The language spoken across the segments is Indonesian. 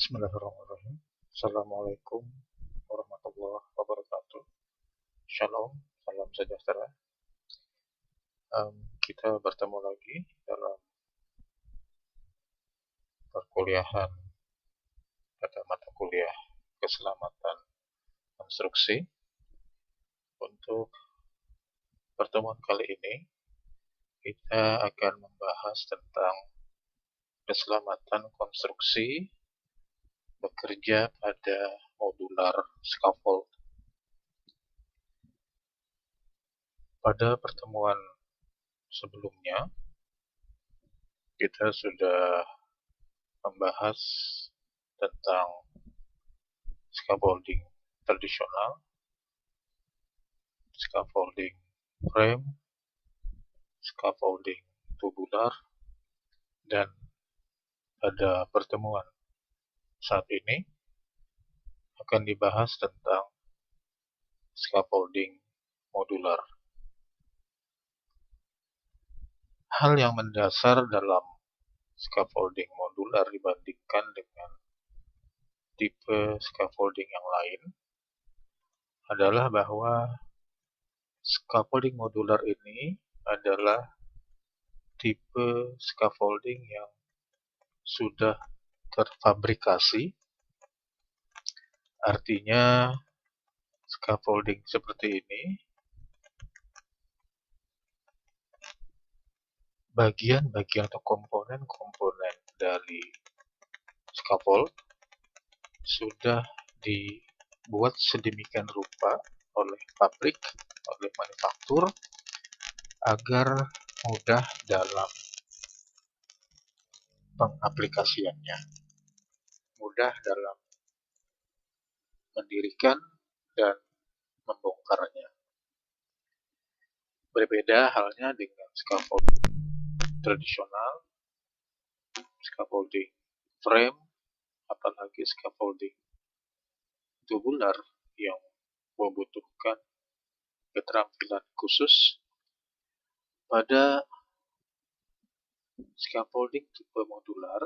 Bismillahirrahmanirrahim. Assalamualaikum warahmatullahi wabarakatuh. Shalom, salam sejahtera. Kita bertemu lagi dalam perkuliahan pada mata kuliah keselamatan konstruksi. Untuk pertemuan kali ini, kita akan membahas tentang keselamatan konstruksi bekerja pada modular scaffold. Pada pertemuan sebelumnya, kita sudah membahas tentang scaffolding tradisional, scaffolding frame, scaffolding tubular, dan pada pertemuan saat ini akan dibahas tentang scaffolding modular. Hal yang mendasar dalam scaffolding modular dibandingkan dengan tipe scaffolding yang lain adalah bahwa scaffolding modular ini adalah tipe scaffolding yang sudah terfabrikasi. Artinya scaffolding seperti ini bagian-bagian atau komponen-komponen dari scaffold sudah dibuat sedemikian rupa oleh pabrik, oleh manufaktur, agar mudah dalam pengaplikasiannya, mudah dalam mendirikan dan membongkarnya. Berbeda halnya dengan scaffolding tradisional, scaffolding frame, apalagi scaffolding tubular yang membutuhkan keterampilan khusus. Pada scaffolding tipe modular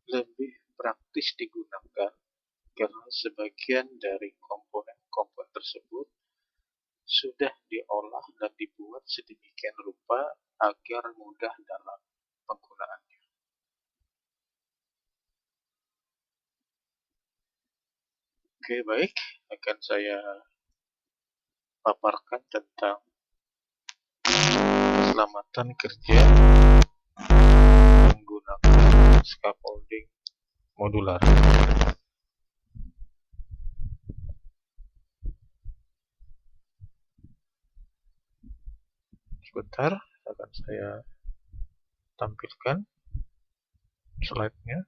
lebih praktis digunakan karena sebagian dari komponen-komponen tersebut sudah diolah dan dibuat sedemikian rupa agar mudah dalam penggunaannya. Oke, baik, akan saya paparkan tentang keselamatan kerja menggunakan scaffolding modular. Sebentar, akan saya tampilkan slide-nya.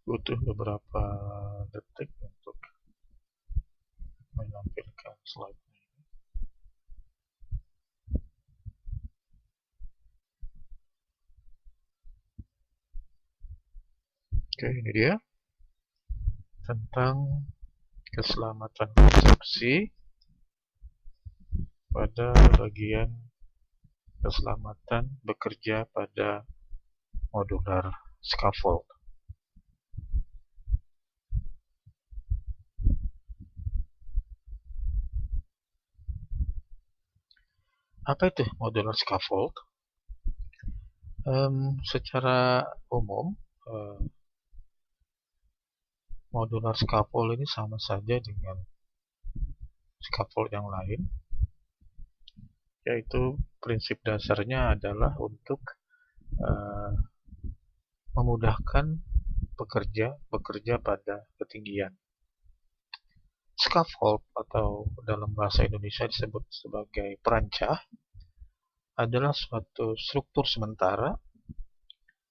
Butuh beberapa detik untuk menampilkan slide-nya. Oke, ini dia tentang keselamatan konstruksi pada bagian keselamatan bekerja pada modular scaffold. Apa itu modular scaffold? Secara umum, modular scaffold ini sama saja dengan scaffold yang lain, yaitu prinsip dasarnya adalah untuk memudahkan bekerja pada ketinggian. Scaffold atau dalam bahasa Indonesia disebut sebagai perancah adalah suatu struktur sementara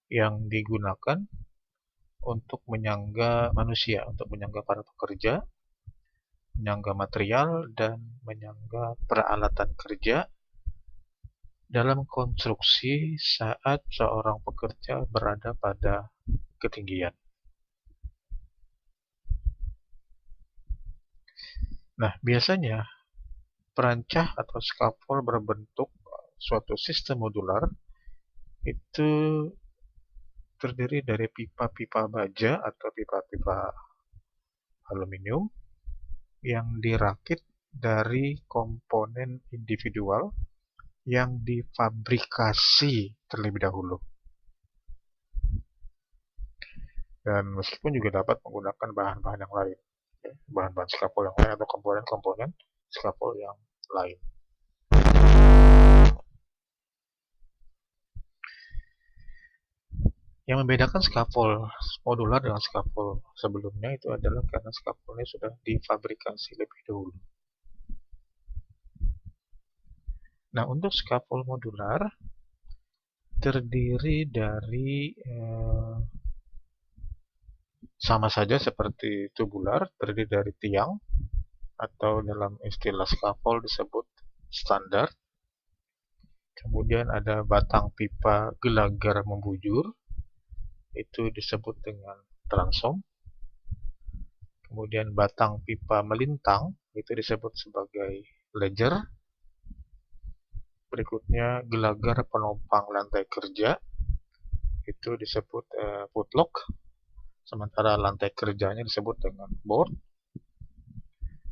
yang digunakan untuk menyangga manusia, untuk menyangga para pekerja menyangga material, dan menyangga peralatan kerja dalam konstruksi saat seorang pekerja berada pada ketinggian. Nah, biasanya perancah atau scaffold berbentuk suatu sistem modular itu terdiri dari pipa-pipa baja atau pipa-pipa aluminium yang dirakit dari komponen individual yang difabrikasi terlebih dahulu. Dan meskipun juga dapat menggunakan bahan-bahan yang lain, bahan-bahan scaffold yang lain atau komponen-komponen scaffold yang lain. Yang membedakan scaffold modular dengan scaffold sebelumnya itu adalah karena scaffoldnya sudah difabrikasi lebih dahulu. Nah, untuk scaffold modular terdiri dari sama saja seperti tubular, terdiri dari tiang atau dalam istilah scaffold disebut standar. Kemudian ada batang pipa gelagar membujur, itu disebut dengan transom. Kemudian batang pipa melintang, itu disebut sebagai ledger. Berikutnya gelagar penopang lantai kerja, itu disebut footlock. Sementara lantai kerjanya disebut dengan board.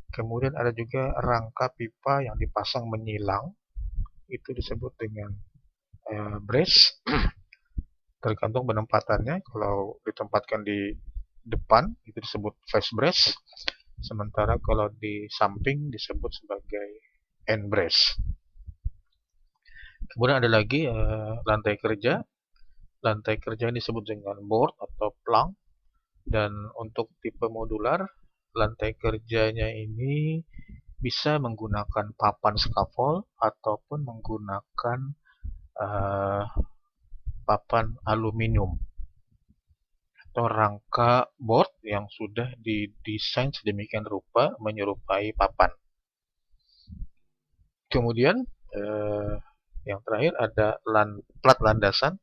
Kemudian ada juga rangka pipa yang dipasang menyilang, itu disebut dengan brace. Tergantung penempatannya. Kalau ditempatkan di depan itu disebut face brace, sementara kalau di samping disebut sebagai end brace. Kemudian ada lagi lantai kerja. Lantai kerja ini disebut dengan board atau plank. Dan untuk tipe modular, lantai kerjanya ini bisa menggunakan papan scaffold ataupun menggunakan papan aluminium atau rangka board yang sudah didesain sedemikian rupa menyerupai papan. Kemudian yang terakhir ada plat landasan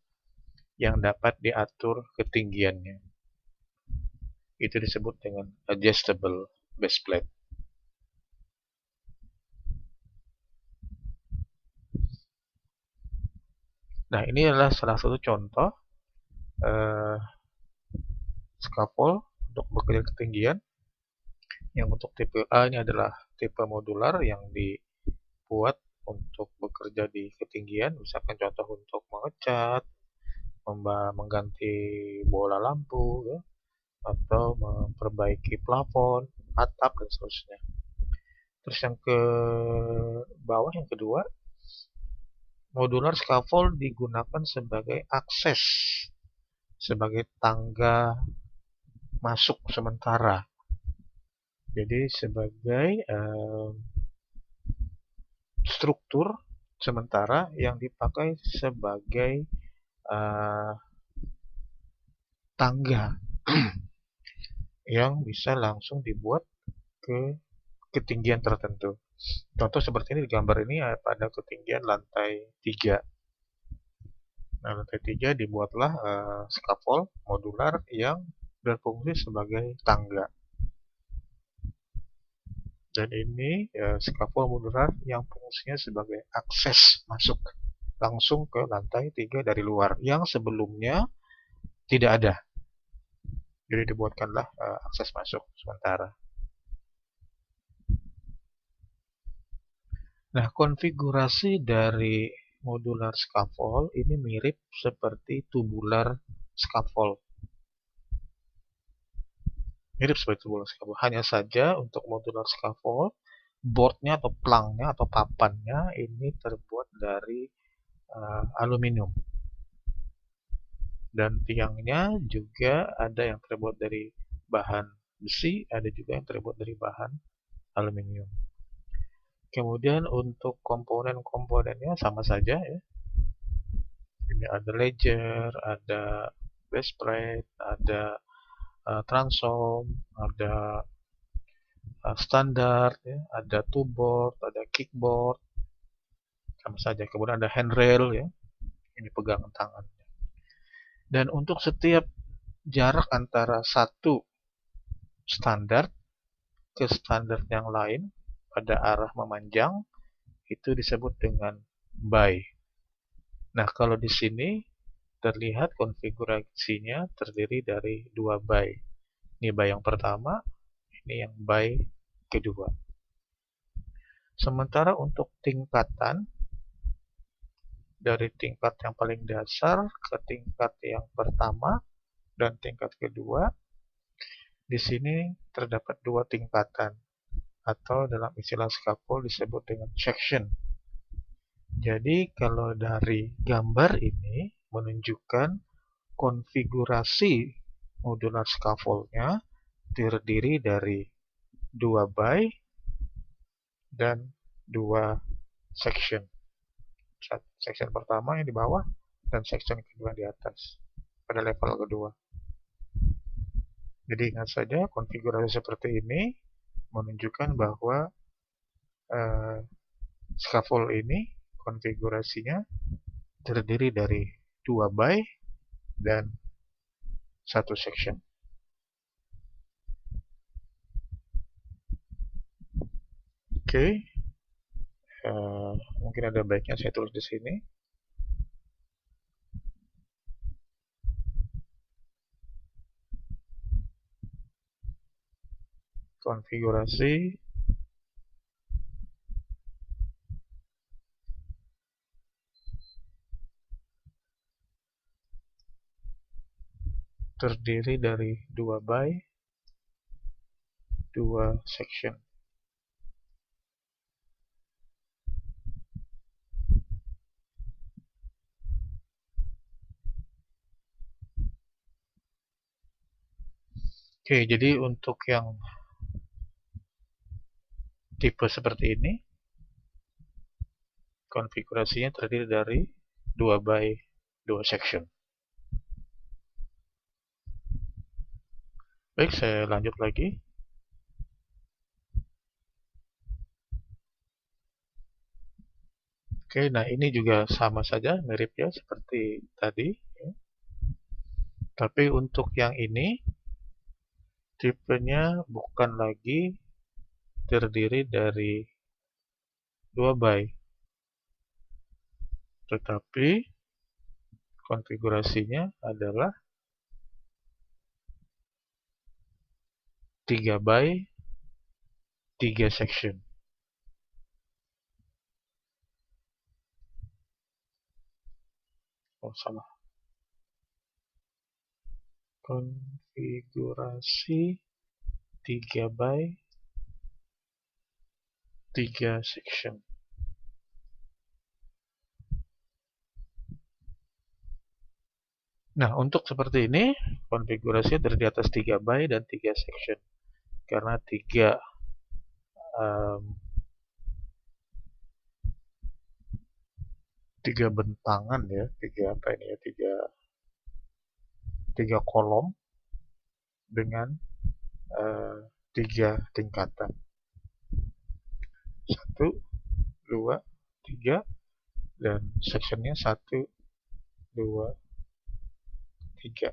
yang dapat diatur ketinggiannya. Itu disebut dengan adjustable base plate. Nah, ini adalah salah satu contoh scaffold untuk bekerja ketinggian. Yang untuk tipe A ini adalah tipe modular yang dibuat untuk bekerja di ketinggian, misalkan contoh untuk mengecat, mengganti bola lampu, ya, atau memperbaiki plafon, atap, dan seterusnya. Terus yang ke bawah, yang kedua, modular scaffold digunakan sebagai akses, sebagai tangga masuk sementara. Jadi sebagai struktur sementara yang dipakai sebagai tangga yang bisa langsung dibuat ke ketinggian tertentu. Contoh seperti ini di gambar ini pada ketinggian lantai 3. Nah, lantai 3 dibuatlah scaffold modular yang berfungsi sebagai tangga. Dan ini scaffold modular yang fungsinya sebagai akses masuk langsung ke lantai 3 dari luar, yang sebelumnya tidak ada. Jadi dibuatkanlah akses masuk sementara. Nah, konfigurasi dari modular scaffold ini mirip seperti tubular scaffold. Hanya saja untuk modular scaffold, boardnya atau planknya atau papannya ini terbuat dari aluminium. Dan tiangnya juga ada yang terbuat dari bahan besi, ada juga yang terbuat dari bahan aluminium. Kemudian untuk komponen-komponennya sama saja, ya. Ini ada ledger, ada base plate, ada transom, ada standar, ya, ada two-board, ada kickboard, sama saja. Kemudian ada handrail, ya, ini pegangan tangan. Dan untuk setiap jarak antara satu standar ke standar yang lain pada arah memanjang itu disebut dengan by. Nah, kalau di sini terlihat konfigurasinya terdiri dari dua by. Ini by yang pertama, ini yang by kedua. Sementara untuk tingkatan, dari tingkat yang paling dasar ke tingkat yang pertama dan tingkat kedua, di sini terdapat dua tingkatan, atau dalam istilah scaffold disebut dengan section. Jadi kalau dari gambar ini menunjukkan konfigurasi modular scaffoldnya terdiri dari dua by dan dua section. Section pertama yang di bawah dan section kedua di atas pada level kedua. Jadi ingat saja konfigurasi seperti ini menunjukkan bahwa scaffold ini konfigurasinya terdiri dari dua by dan satu section. Oke, mungkin ada baiknya saya tulis di sini. Konfigurasi terdiri dari dua by, dua section. Oke, jadi untuk yang tipe seperti ini, konfigurasinya terdiri dari dua by, dua section. Baik, saya lanjut lagi. Oke, nah ini juga sama saja, mirip ya seperti tadi. Ya. Tapi untuk yang ini, tipenya bukan lagi terdiri dari dua by, tetapi konfigurasinya adalah 3 by 3 section. Oh, salah. Konfigurasi 3 by 3 section. Nah, untuk seperti ini, konfigurasinya terdiri atas 3 by dan 3 section. Karena 3 bentangan ya, tiga kolom dengan 3 tingkatan. 1, 2, 3 dan sectionnya 1, 2, 3.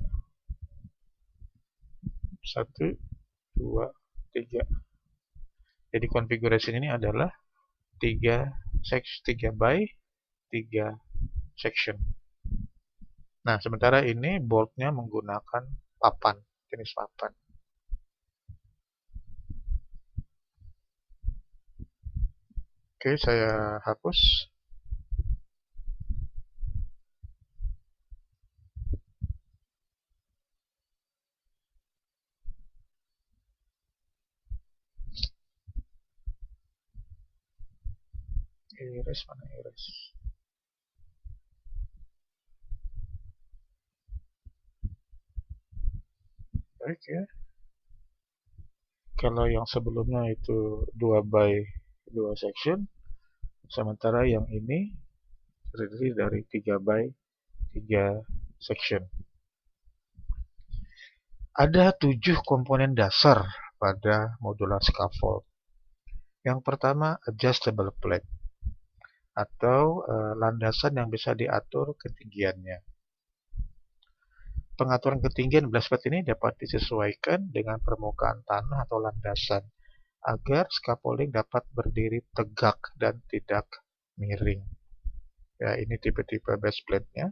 1, 2, 3. Jadi konfigurasi ini adalah 3 by 3 section. Nah, sementara ini boardnya menggunakan papan, jenis papan. Oke, saya hapus. Iris, mana iris? Baik ya. Kalau yang sebelumnya itu 2 by 2 section, sementara yang ini terdiri dari 3 by 3 section. Ada 7 komponen dasar pada modular scaffold. Yang pertama, adjustable plate atau landasan yang bisa diatur ketinggiannya. Pengaturan ketinggian blast plate ini dapat disesuaikan dengan permukaan tanah atau landasan agar scaffolding dapat berdiri tegak dan tidak miring. Ya, ini tipe-tipe base plate-nya.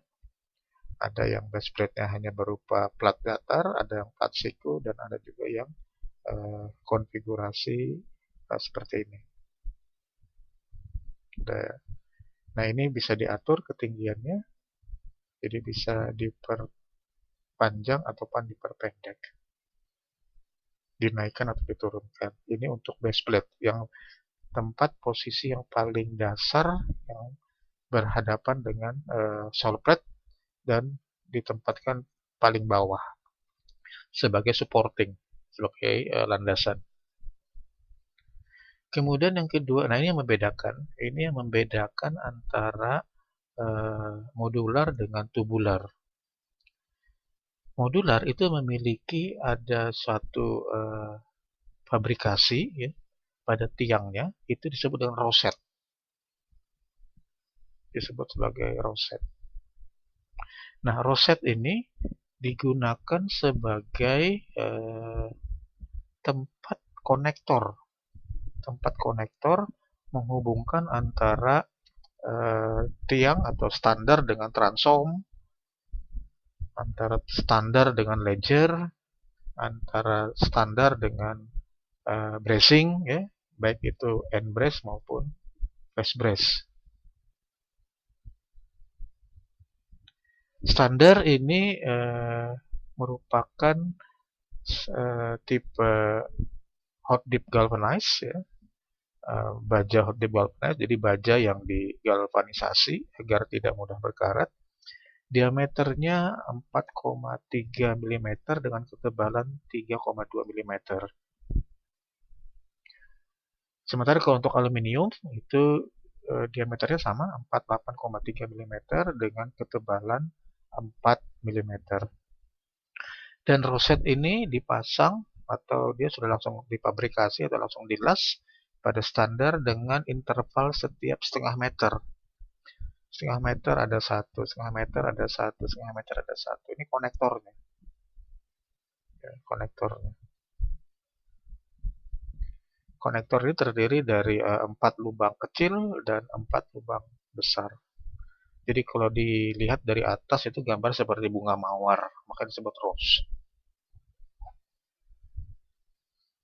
Ada yang base plate-nya hanya berupa plat datar, ada yang plat siku, dan ada juga yang konfigurasi seperti ini. Nah, ini bisa diatur ketinggiannya, jadi bisa diperpanjang ataupun diperpendek, dinaikkan atau diturunkan. Ini untuk base plate yang tempat posisi yang paling dasar yang berhadapan dengan shoulder plate dan ditempatkan paling bawah sebagai supporting, sebagai landasan. Kemudian yang kedua, nah ini yang membedakan antara modular dengan tubular. Modular itu memiliki ada suatu fabrikasi ya, pada tiangnya, itu disebut dengan roset. Disebut sebagai roset. Nah, roset ini digunakan sebagai tempat konektor menghubungkan antara tiang atau standar dengan transom, antara standar dengan ledger, antara standar dengan bracing, ya, baik itu end brace maupun face brace. Standar ini merupakan tipe hot dip galvanized, ya, baja hot dip galvanized, jadi baja yang digalvanisasi agar tidak mudah berkarat. Diameternya 4,3 mm dengan ketebalan 3,2 mm. Sementara kalau untuk aluminium itu diameternya sama 48,3 mm dengan ketebalan 4 mm. Dan roset ini dipasang atau dia sudah langsung dipabrikasi atau langsung dilas pada standar dengan interval setiap setengah meter. Setengah meter ada satu, setengah meter ada satu, setengah meter ada satu. Ini konektornya. Ya, konektornya. Konektor ini terdiri dari 4 lubang kecil dan 4 lubang besar. Jadi kalau dilihat dari atas itu gambar seperti bunga mawar, makanya disebut rose.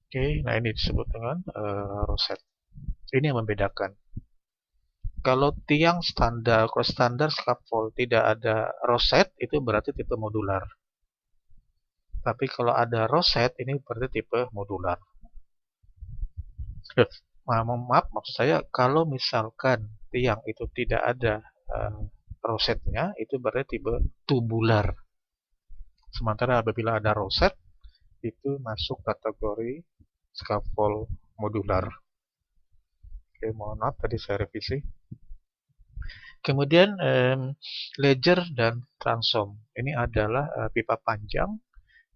Oke, nah ini disebut dengan roset. Ini yang membedakan. Kalau tiang standar, kalau standar scaffold tidak ada roset, itu berarti tipe modular. Tapi kalau ada roset, ini berarti tipe modular. Maaf, maksud saya kalau misalkan tiang itu tidak ada rosetnya, itu berarti tipe tubular. Sementara apabila ada roset, itu masuk kategori scaffold modular. Oke, mohon maaf tadi saya revisi. Kemudian ledger dan transom. Ini adalah pipa panjang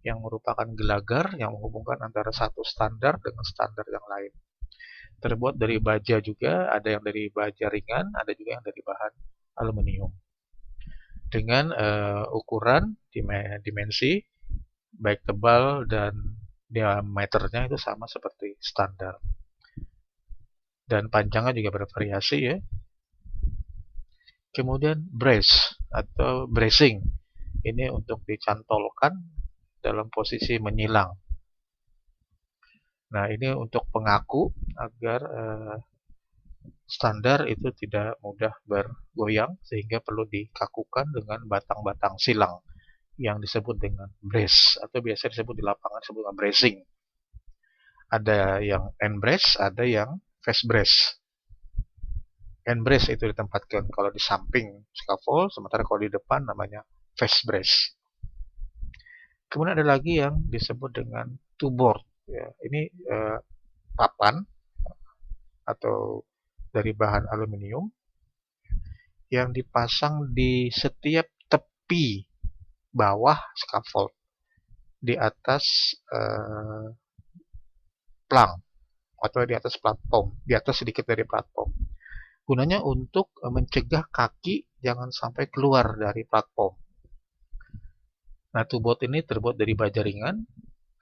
yang merupakan gelagar yang menghubungkan antara satu standar dengan standar yang lain. Terbuat dari baja juga, ada yang dari baja ringan, ada juga yang dari bahan aluminium. Dengan ukuran, dimensi, baik tebal dan diameternya itu sama seperti standar. Dan panjangnya juga bervariasi ya. Kemudian brace atau bracing. Ini untuk dicantolkan dalam posisi menyilang. Nah, ini untuk pengaku agar standar itu tidak mudah bergoyang sehingga perlu dikakukan dengan batang-batang silang yang disebut dengan brace atau biasa disebut di lapangan disebut dengan bracing. Ada yang end brace, ada yang face brace. End brace itu ditempatkan kalau di samping scaffold, sementara kalau di depan namanya face brace. Kemudian ada lagi yang disebut dengan two board. Ya, ini papan atau dari bahan aluminium yang dipasang di setiap tepi bawah scaffold di atas plang atau di atas platform, di atas sedikit dari platform. Gunanya untuk mencegah kaki jangan sampai keluar dari platform. Nah, tubot ini terbuat dari baja ringan,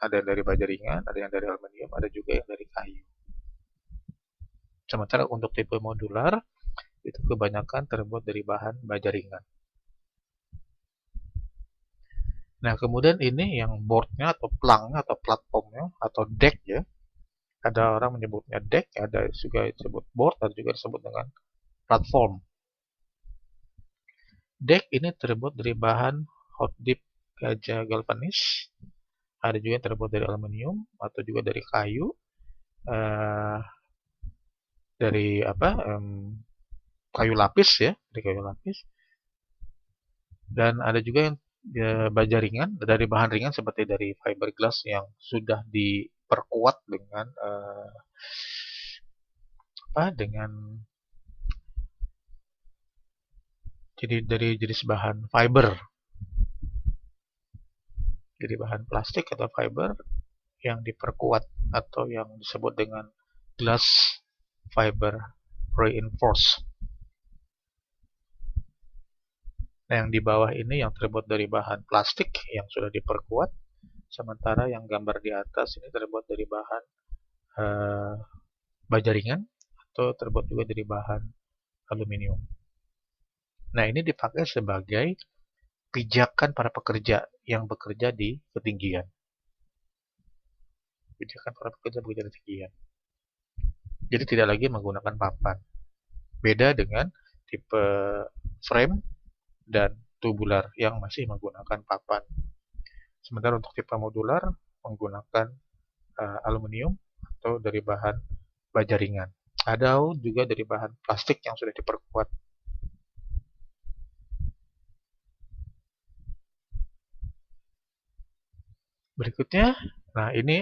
ada yang dari baja ringan, ada yang dari aluminium, ada juga yang dari kayu. Sementara untuk tipe modular, itu kebanyakan terbuat dari bahan baja ringan. Nah, kemudian ini yang boardnya atau plangnya atau platformnya atau deck ya. Ada orang menyebutnya deck, ada juga disebut board, ada juga disebut dengan platform. Deck ini terbuat dari bahan hot dip gajah galvanis, ada juga yang terbuat dari aluminium atau juga dari kayu, dari apa? Kayu lapis ya, dari kayu lapis. Dan ada juga yang baja ringan dari bahan ringan seperti dari fiberglass yang sudah diperkuat dengan jadi dari jenis bahan fiber, jadi bahan plastik atau fiber yang diperkuat atau yang disebut dengan glass fiber reinforced. Nah, yang di bawah ini yang terbuat dari bahan plastik yang sudah diperkuat, sementara yang gambar di atas ini terbuat dari bahan baja ringan atau terbuat juga dari bahan aluminium. Nah, ini dipakai sebagai pijakan para pekerja yang bekerja di ketinggian. Pijakan para pekerja bekerja di ketinggian. Jadi tidak lagi menggunakan papan. Beda dengan tipe frame dan tubular yang masih menggunakan papan. Sementara untuk tipe modular menggunakan aluminium atau dari bahan baja ringan. Ada juga dari bahan plastik yang sudah diperkuat. Berikutnya, nah ini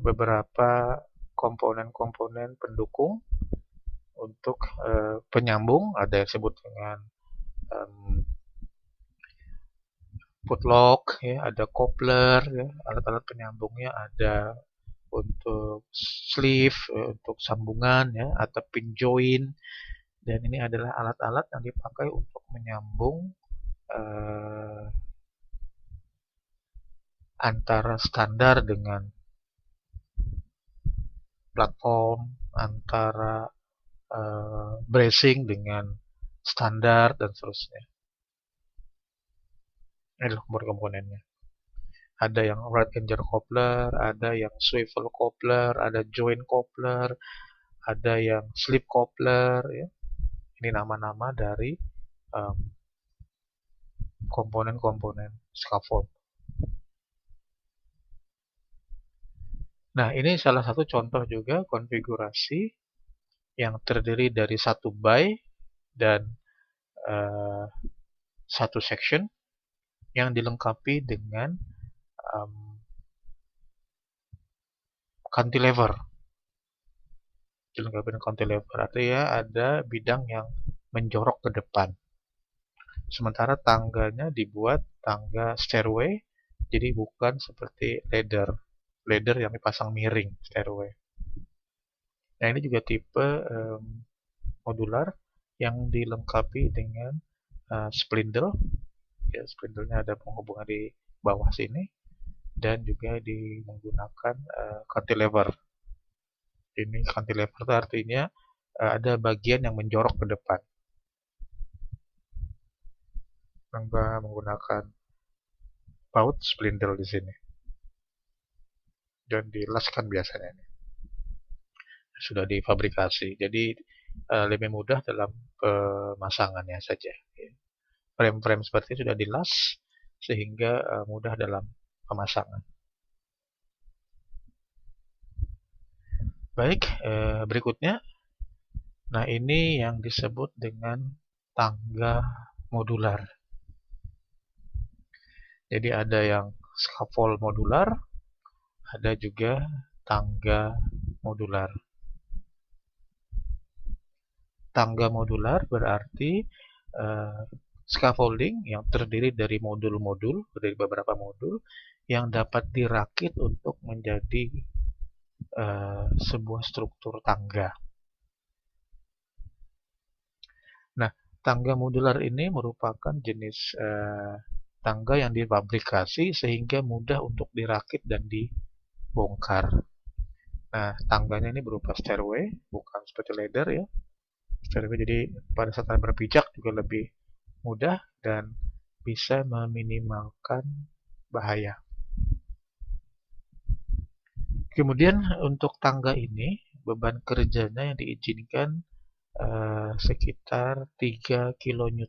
beberapa komponen-komponen pendukung untuk penyambung. Ada yang disebut dengan footlock, ya, ada coupler, ya, alat-alat penyambungnya ada untuk sleeve, untuk sambungan, ya, atau pin joint. Dan ini adalah alat-alat yang dipakai untuk menyambung antara standar dengan platform, antara bracing dengan standar, dan seterusnya. Ini adalah komponennya. Ada yang right hanger coupler, ada yang swivel coupler, ada joint coupler, ada yang slip coupler. Ya. Ini nama-nama dari komponen-komponen scaffold. Nah, ini salah satu contoh juga konfigurasi yang terdiri dari satu by dan satu section yang dilengkapi dengan cantilever. Dilengkapi dengan cantilever artinya ada bidang yang menjorok ke depan. Sementara tangganya dibuat tangga stairway, jadi bukan seperti ladder yang dipasang miring stairway. Nah, ini juga tipe modular yang dilengkapi dengan spindle. Ya, spindlenya ada penghubungan di bawah sini dan juga menggunakan cantilever. Ini cantilever itu artinya ada bagian yang menjorok ke depan. Menggunakan baut spindle di sini. Dan dilaskan biasanya ini. Sudah difabrikasi. Jadi lebih mudah dalam pemasangannya saja. Frame-frame seperti ini sudah dilas sehingga mudah dalam pemasangan. Baik, berikutnya. Nah, ini yang disebut dengan tangga modular. Jadi ada yang scaffold modular, ada juga tangga modular. Tangga modular berarti scaffolding yang terdiri dari modul-modul, dari beberapa modul yang dapat dirakit untuk menjadi sebuah struktur tangga. Nah, tangga modular ini merupakan jenis tangga yang difabrikasi sehingga mudah untuk dirakit dan dibongkar. Nah, tangganya ini berupa stairway, bukan seperti ladder ya. Stairway jadi pada saat berpijak juga lebih mudah dan bisa meminimalkan bahaya. Kemudian untuk tangga ini beban kerjanya yang diizinkan sekitar 3 kN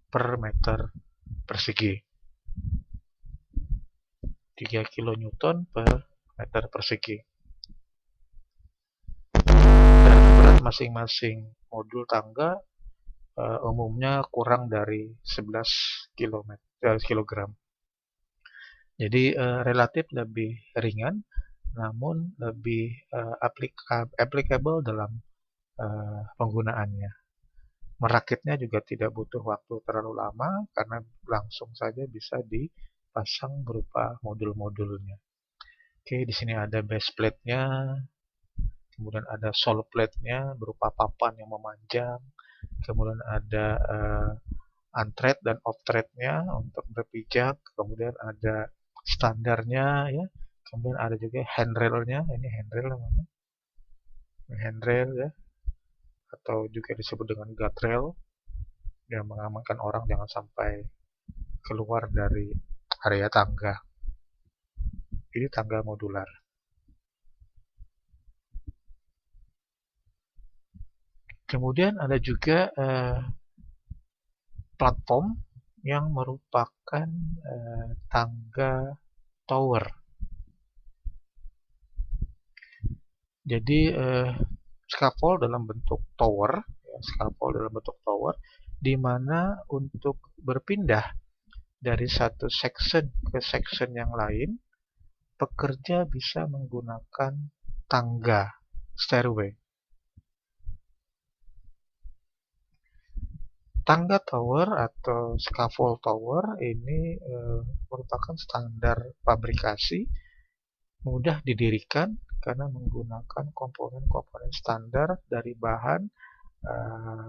per meter persegi. 3 kN per meter persegi. Dan berat masing-masing modul tangga umumnya kurang dari 11 kilogram. Jadi relatif lebih ringan, namun lebih applicable dalam penggunaannya. Merakitnya juga tidak butuh waktu terlalu lama karena langsung saja bisa dipasang berupa modul-modulnya. Oke, di sini ada base plate-nya, kemudian ada sole plate-nya berupa papan yang memanjang, kemudian ada on-thread dan off-thread-nya untuk berpijak, kemudian ada standarnya ya, kemudian ada juga handrail-nya, ini handrail namanya, handrail ya, atau juga disebut dengan guardrail yang mengamankan orang jangan sampai keluar dari area tangga. Ini tangga modular. Kemudian ada juga platform yang merupakan tangga tower. Jadi scaffold dalam bentuk tower, ya, scaffold dalam bentuk tower, di mana untuk berpindah dari satu section ke section yang lain, pekerja bisa menggunakan tangga stairway. Tangga tower atau scaffold tower ini merupakan standar fabrikasi, mudah didirikan karena menggunakan komponen-komponen standar dari bahan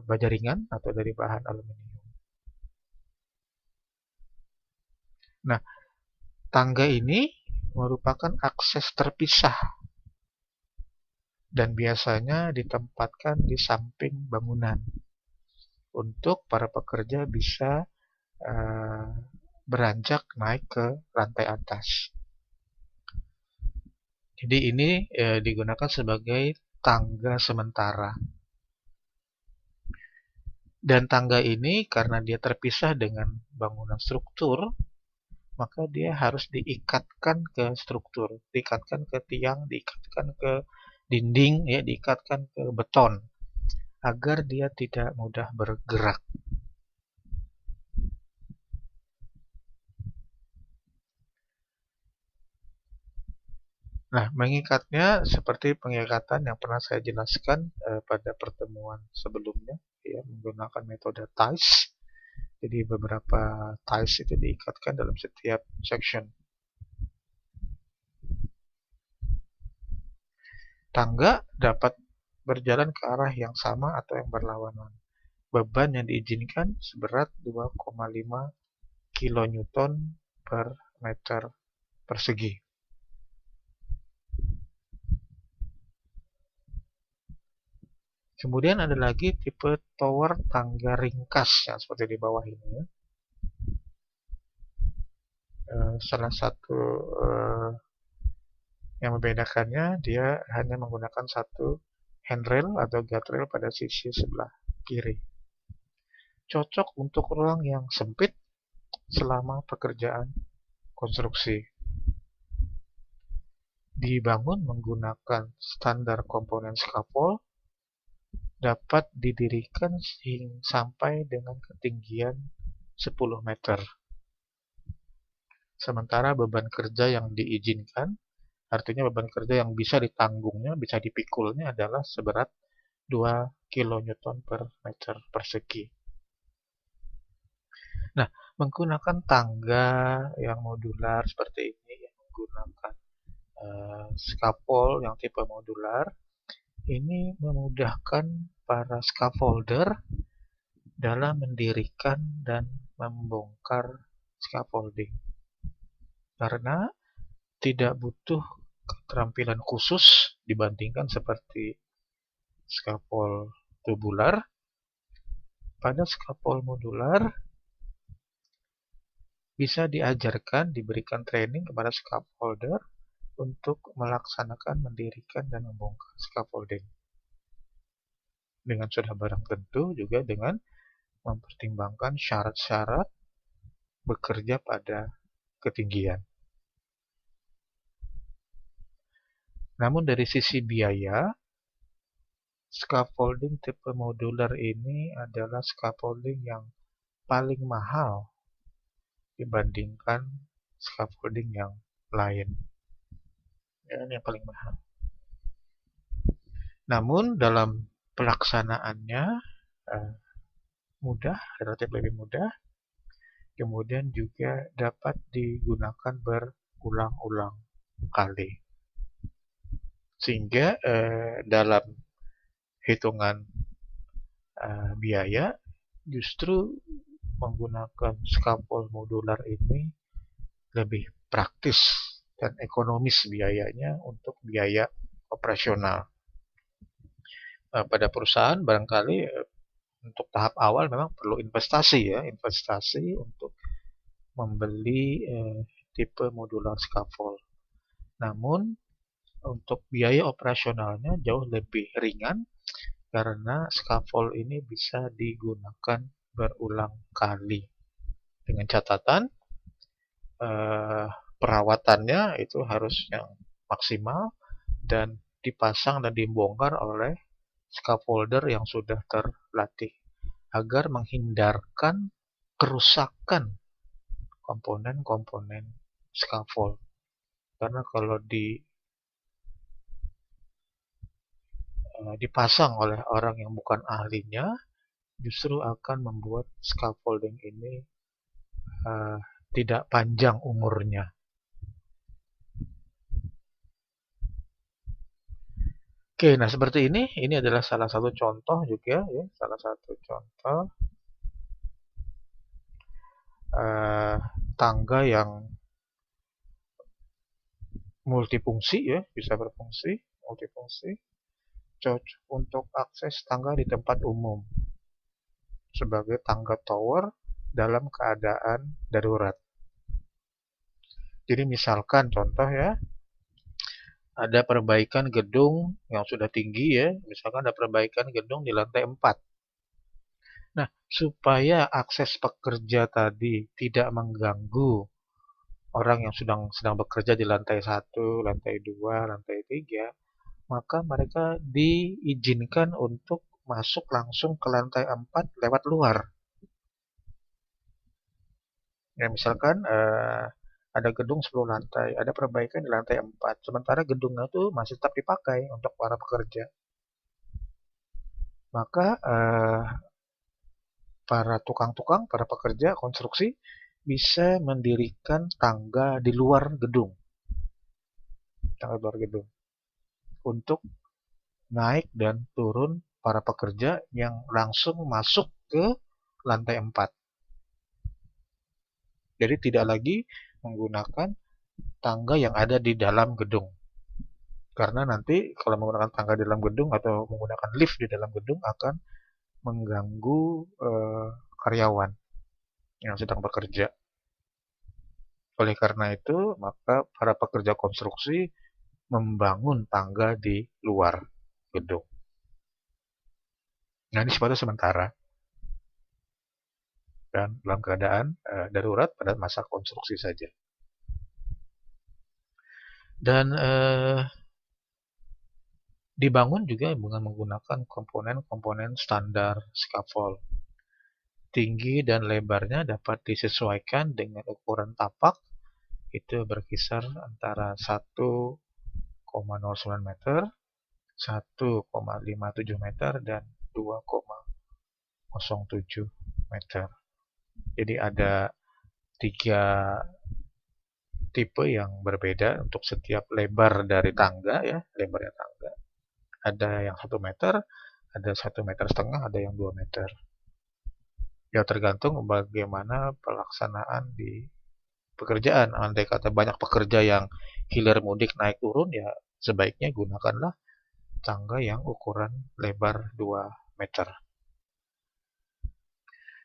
baja ringan atau dari bahan aluminium. Nah, tangga ini merupakan akses terpisah dan biasanya ditempatkan di samping bangunan untuk para pekerja bisa beranjak naik ke lantai atas. Jadi ini digunakan sebagai tangga sementara. Dan tangga ini karena dia terpisah dengan bangunan struktur, maka dia harus diikatkan ke struktur, diikatkan ke tiang, diikatkan ke dinding, ya, diikatkan ke beton, agar dia tidak mudah bergerak. Nah, mengikatnya seperti pengikatan yang pernah saya jelaskan pada pertemuan sebelumnya, ya, menggunakan metode ties. Jadi beberapa ties itu diikatkan dalam setiap section. Tangga dapat berjalan ke arah yang sama atau yang berlawanan. Beban yang diizinkan seberat 2,5 kN per meter persegi. Kemudian ada lagi tipe tower tangga ringkas yang seperti di bawah ini. Ya. Salah satu yang membedakannya, dia hanya menggunakan satu handrail atau guardrail pada sisi sebelah kiri. Cocok untuk ruang yang sempit selama pekerjaan konstruksi. Dibangun menggunakan standar komponen scaffold, dapat didirikan sampai dengan ketinggian 10 meter. Sementara beban kerja yang diizinkan, artinya beban kerja yang bisa ditanggungnya, bisa dipikulnya adalah seberat 2 kN per meter persegi. Nah, menggunakan tangga yang modular seperti ini, yang menggunakan scaffold yang tipe modular ini memudahkan para scaffolder dalam mendirikan dan membongkar scaffolding. Karena tidak butuh keterampilan khusus dibandingkan seperti scaffold tubular. Pada scaffold modular bisa diajarkan, diberikan training kepada scaffolder untuk melaksanakan, mendirikan, dan membongkar scaffolding. Dengan sudah barang tentu juga dengan mempertimbangkan syarat-syarat bekerja pada ketinggian. Namun dari sisi biaya, scaffolding tipe modular ini adalah scaffolding yang paling mahal dibandingkan scaffolding yang lain. Ya, ini yang paling mahal. Namun dalam pelaksanaannya mudah, relatif lebih mudah. Kemudian juga dapat digunakan berulang-ulang kali. Sehingga dalam hitungan biaya justru menggunakan scaffold modular ini lebih praktis dan ekonomis biayanya untuk biaya operasional. Pada perusahaan barangkali untuk tahap awal memang perlu investasi untuk membeli tipe modular scaffold. Namun untuk biaya operasionalnya jauh lebih ringan karena scaffold ini bisa digunakan berulang kali. Dengan catatan perawatannya itu harus yang maksimal dan dipasang dan dibongkar oleh scaffolder yang sudah terlatih agar menghindarkan kerusakan komponen-komponen scaffold. Karena kalau dipasang oleh orang yang bukan ahlinya, justru akan membuat scaffolding ini tidak panjang umurnya. Oke, nah seperti ini adalah salah satu contoh juga ya, salah satu contoh tangga yang multifungsi ya, bisa berfungsi, multifungsi, cocok untuk akses tangga di tempat umum sebagai tangga tower dalam keadaan darurat. Jadi misalkan contoh ya, ada perbaikan gedung yang sudah tinggi ya, misalkan ada perbaikan gedung di lantai 4. Nah, supaya akses pekerja tadi tidak mengganggu orang yang sedang bekerja di lantai 1, lantai 2, lantai 3, maka mereka diizinkan untuk masuk langsung ke lantai 4 lewat luar. Ya, misalkan ada gedung 10 lantai, ada perbaikan di lantai 4, sementara gedungnya itu masih tetap dipakai untuk para pekerja. Maka para tukang-tukang, para pekerja konstruksi bisa mendirikan tangga di luar gedung. Tangga luar gedung. Untuk naik dan turun para pekerja yang langsung masuk ke lantai 4. Jadi tidak lagi menggunakan tangga yang ada di dalam gedung. Karena nanti kalau menggunakan tangga di dalam gedung atau menggunakan lift di dalam gedung akan mengganggu karyawan yang sedang bekerja. Oleh karena itu, maka para pekerja konstruksi membangun tangga di luar gedung. Nah, ini sifatnya sementara dan dalam keadaan darurat pada masa konstruksi saja. Dan dibangun juga dengan menggunakan komponen-komponen standar scaffold. Tinggi dan lebarnya dapat disesuaikan dengan ukuran tapak, itu berkisar antara 1,09 meter, 1,57 meter, dan 2,07 meter. Jadi ada 3 tipe yang berbeda untuk setiap lebar dari tangga ya, lebarnya tangga. Ada yang 1 meter, ada 1,5 meter, ada yang 2 meter. Ya tergantung bagaimana pelaksanaan di pekerjaan. Andai kata banyak pekerja yang hilir mudik naik turun, ya sebaiknya gunakanlah tangga yang ukuran lebar 2 meter.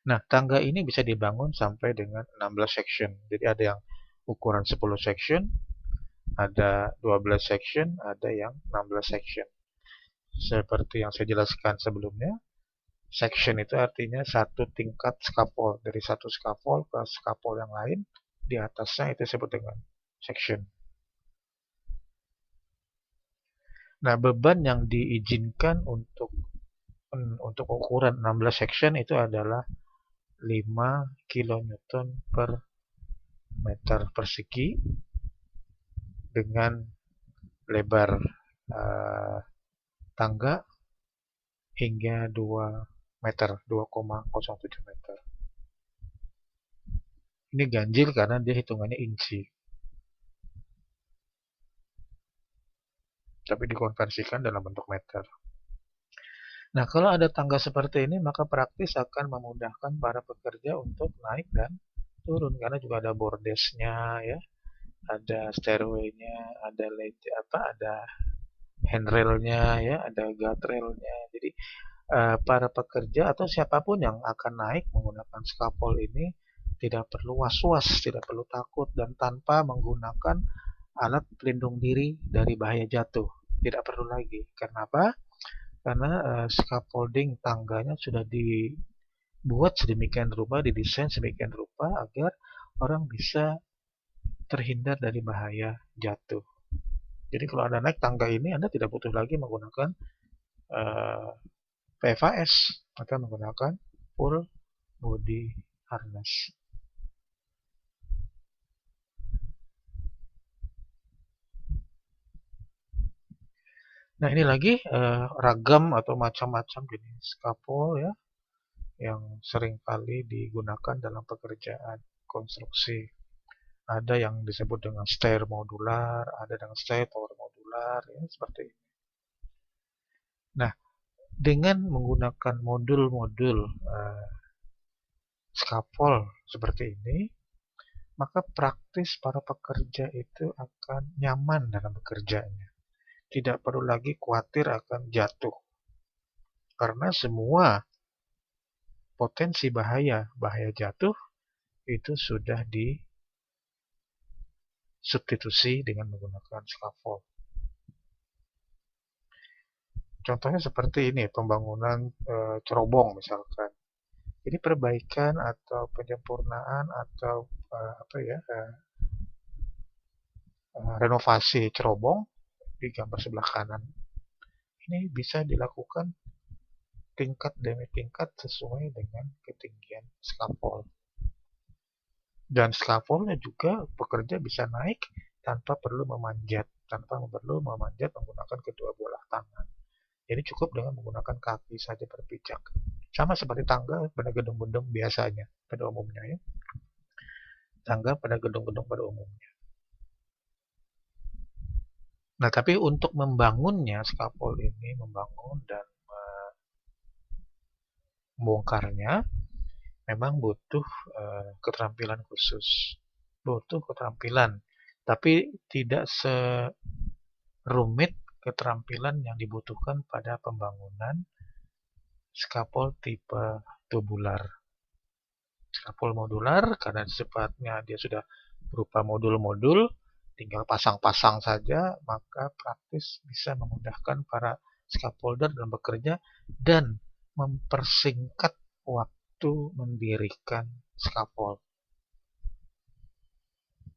Nah, tangga ini bisa dibangun sampai dengan 16 section. Jadi ada yang ukuran 10 section, ada 12 section, ada yang 16 section. Seperti yang saya jelaskan sebelumnya, section itu artinya satu tingkat scaffold. Dari satu scaffold ke scaffold yang lain, di atasnya itu disebut dengan section. Nah, beban yang diizinkan untuk ukuran 16 section itu adalah 5 kN per meter persegi dengan lebar tangga hingga 2 meter, 2,07 meter. Ini ganjil karena dia hitungannya inci. Tapi dikonversikan dalam bentuk meter. Nah, kalau ada tangga seperti ini, maka praktis akan memudahkan para pekerja untuk naik dan turun. Karena juga ada bordesnya, ya, ada stairway-nya, ada handrail-nya, ya, ada guardrail-nya. Jadi para pekerja atau siapapun yang akan naik menggunakan scaffold ini tidak perlu was-was, tidak perlu takut, dan tanpa menggunakan alat pelindung diri dari bahaya jatuh. Tidak perlu lagi. Kenapa? Karena scaffolding tangganya sudah dibuat sedemikian rupa, didesain sedemikian rupa agar orang bisa terhindar dari bahaya jatuh. Jadi kalau Anda naik tangga ini, Anda tidak butuh lagi menggunakan PFAS, maka menggunakan full body harness. Nah, ini lagi ragam atau macam-macam jenis scaffold ya yang seringkali digunakan dalam pekerjaan konstruksi. Ada yang disebut dengan stair modular, ada dengan stair tower modular, ya, seperti ini. Nah, dengan menggunakan modul-modul scaffold seperti ini, maka praktis para pekerja itu akan nyaman dalam bekerjanya. Tidak perlu lagi khawatir akan jatuh. Karena semua potensi bahaya jatuh itu sudah disubstitusi dengan menggunakan scaffold. Contohnya seperti ini, pembangunan cerobong misalkan. Jadi perbaikan atau penyempurnaan atau renovasi cerobong di gambar sebelah kanan. Ini bisa dilakukan tingkat demi tingkat sesuai dengan ketinggian scaffold. Dan scaffoldnya juga pekerja bisa naik tanpa perlu memanjat menggunakan kedua bola tangan. Jadi cukup dengan menggunakan kaki saja berpijak. Sama seperti tangga pada gedung-gedung biasanya, pada umumnya ya. Tangga pada gedung-gedung pada umumnya. Nah, tapi untuk membangunnya, scaffold ini membangun dan membongkarnya memang butuh keterampilan khusus. Butuh keterampilan, tapi tidak serumit keterampilan yang dibutuhkan pada pembangunan scaffold tipe tubular. Scaffold modular karena sifatnya dia sudah berupa modul-modul, tinggal pasang-pasang saja, maka praktis bisa memudahkan para scaffolder dalam bekerja dan mempersingkat waktu mendirikan scaffold.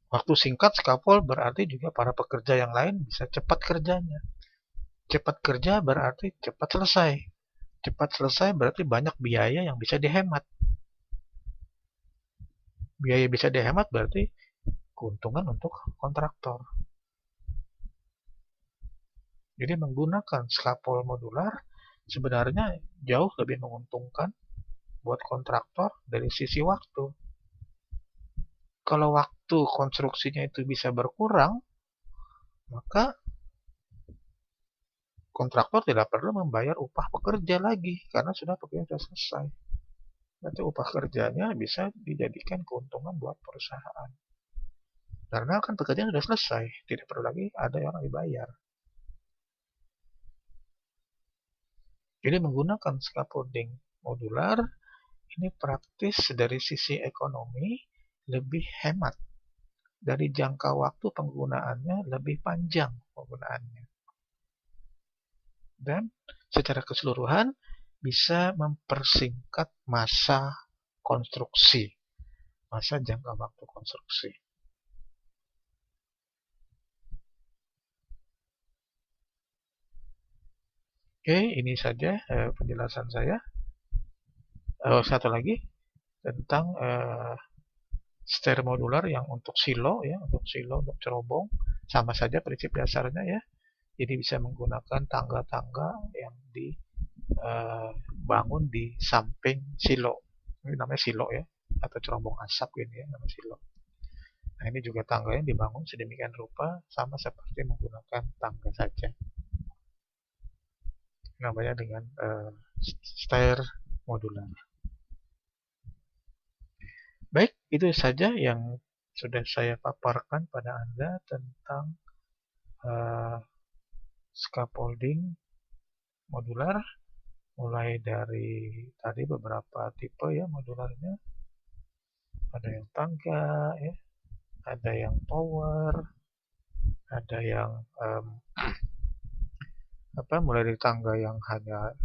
Waktu singkat scaffold berarti juga para pekerja yang lain bisa cepat kerjanya. Cepat kerja berarti cepat selesai. Cepat selesai berarti banyak biaya yang bisa dihemat. Biaya bisa dihemat berarti keuntungan untuk kontraktor. Jadi menggunakan scaffold modular sebenarnya jauh lebih menguntungkan buat kontraktor dari sisi waktu. Kalau waktu waktu konstruksinya itu bisa berkurang, maka kontraktor tidak perlu membayar upah pekerja lagi karena pekerjaan sudah selesai. Nanti upah kerjanya bisa dijadikan keuntungan buat perusahaan. Karena kan pekerjaan sudah selesai, tidak perlu lagi ada yang dibayar. Jadi menggunakan scaffolding modular ini praktis dari sisi ekonomi, lebih hemat. Dari jangka waktu penggunaannya lebih panjang penggunaannya. Dan secara keseluruhan bisa mempersingkat masa konstruksi, masa jangka waktu konstruksi. Oke, ini saja penjelasan saya. Satu lagi tentang stair modular yang untuk silo ya, untuk cerobong, sama saja prinsip dasarnya ya. Jadi bisa menggunakan tangga-tangga yang dibangun di samping silo. Ini namanya silo ya, atau cerobong asap ini ya, namanya silo. Nah, ini juga tangganya dibangun sedemikian rupa sama seperti menggunakan tangga saja. Namanya dengan stair modular. Baik, itu saja yang sudah saya paparkan pada Anda tentang scaffolding modular, mulai dari tadi beberapa tipe ya modularnya. Ada yang tangga ya, ada yang tower, ada yang mulai dari tangga yang hanya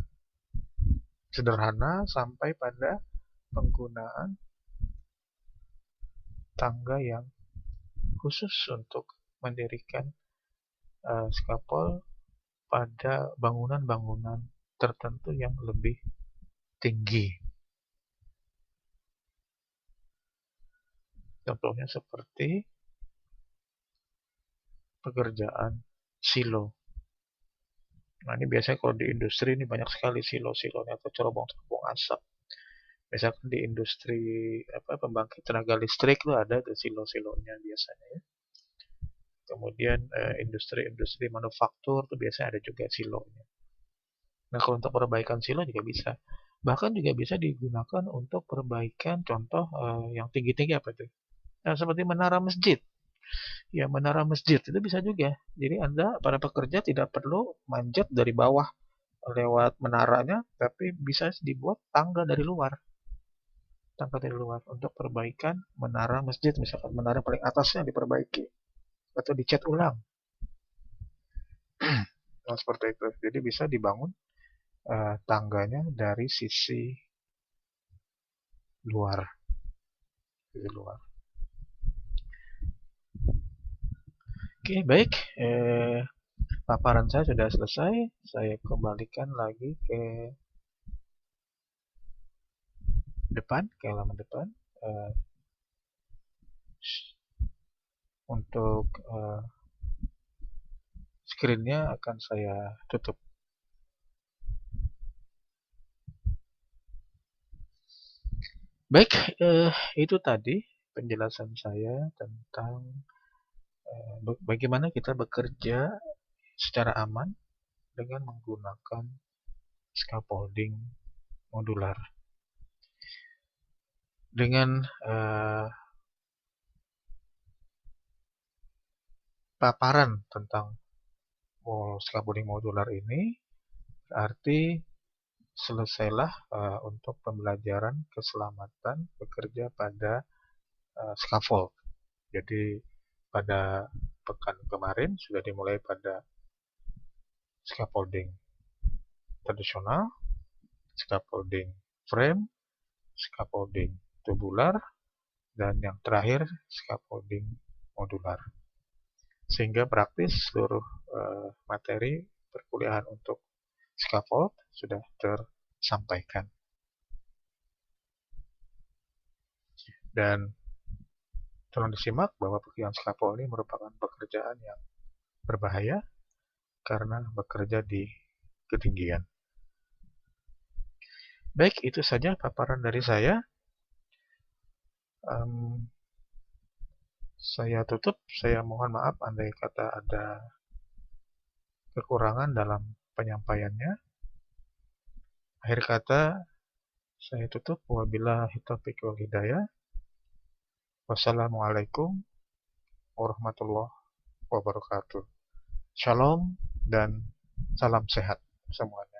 sederhana sampai pada penggunaan tangga yang khusus untuk mendirikan scaffold pada bangunan-bangunan tertentu yang lebih tinggi. Contohnya seperti pekerjaan silo. Nah, ini biasanya kalau di industri ini banyak sekali silo-silonya atau cerobong-cerobong asap. Misalkan di industri pembangkit tenaga listrik itu ada tuh silo-silonya biasanya ya. Kemudian industri-industri manufaktur itu biasanya ada juga silonya. Nah, kalau untuk perbaikan silo juga bisa. Bahkan juga bisa digunakan untuk perbaikan contoh yang tinggi-tinggi apa itu? Nah, seperti menara masjid. Ya, menara masjid itu bisa juga. Jadi Anda para pekerja tidak perlu manjat dari bawah lewat menaranya, tapi bisa dibuat tangga dari luar. Tangga dari luar untuk perbaikan menara masjid, misalkan menara paling atasnya diperbaiki atau dicat ulang. Nah, seperti itu. Jadi bisa dibangun tangganya dari sisi luar. Sisi luar. Oke, baik. Paparan saya sudah selesai. Saya kembalikan lagi ke depan, ke halaman depan. Untuk screen-nya akan saya tutup. Baik, itu tadi penjelasan saya tentang bagaimana kita bekerja secara aman dengan menggunakan scaffolding modular. Dengan paparan tentang scaffolding modular ini, berarti selesailah untuk pembelajaran keselamatan bekerja pada scaffold. Jadi pada pekan kemarin sudah dimulai pada scaffolding tradisional, scaffolding frame, scaffolding tubular, dan yang terakhir scaffolding modular. Sehingga praktis seluruh materi perkuliahan untuk scaffold sudah tersampaikan. Dan tolong disimak bahwa pekerjaan scaffold ini merupakan pekerjaan yang berbahaya karena bekerja di ketinggian. Baik, itu saja paparan dari saya. Saya tutup, saya mohon maaf andai kata ada kekurangan dalam penyampaiannya. Akhir kata, saya tutup. Wabillahi taufiq wal hidayah. Wassalamualaikum warahmatullahi wabarakatuh. Shalom dan salam sehat semuanya.